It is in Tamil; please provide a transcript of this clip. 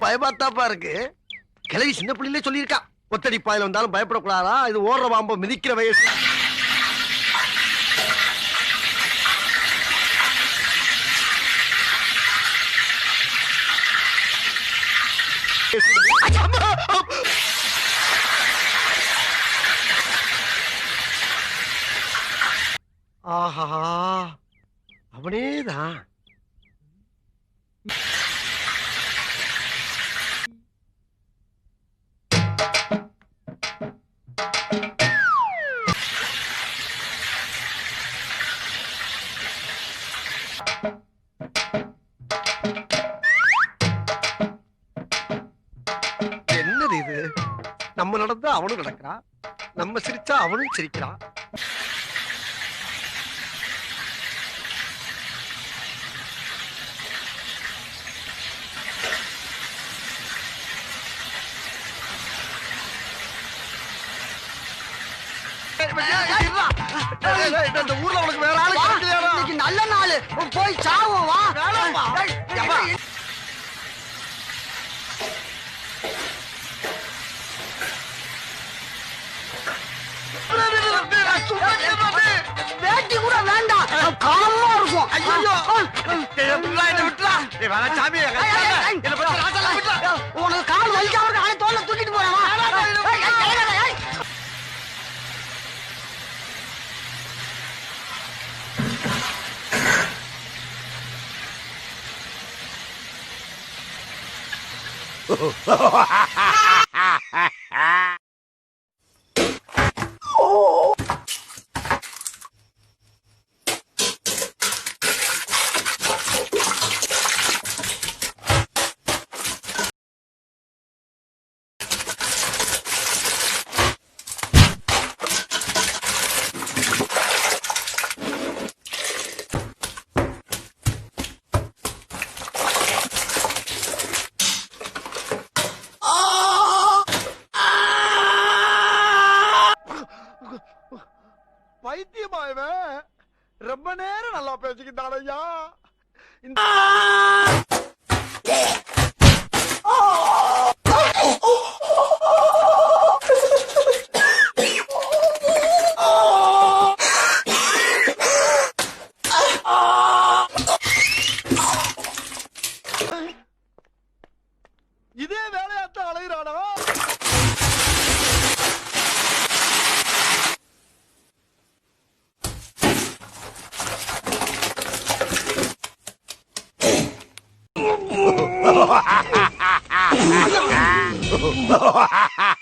பயமாத்தாப்பா இருக்கு. கிளவி சின்ன பிள்ளையிலே சொல்லியிருக்கா, ஒத்தடி பாயில வந்தாலும் பயப்படக்கூடாதா, இது ஓடுற பாம்ப மிதிக்கிற வயசு. ஆஹா, அவனேதான். என்னது இது? நம்ம நடந்தா அவனும் நடக்கிறான், நம்ம சிரிச்சா அவனும் சிரிக்கிறான். இந்த ஊர்ல உனக்கு வேற ஆளு கிடைக்கலையா? நல்ல நாள் போய் சாவோம் வா. வேட்டி கூட வேண்டாம், காலமா இருக்கும். உனக்கு கால் வலிக்காம தோல்ல தூக்கிட்டு போறேன். பைத்தியமா இவன், ரொம்ப நேரம் நல்லா பேசிக்கிட்டான் ஐயா. இதே வேலையாத்தான் அலைகிறானா? Ha ha ha ha ha!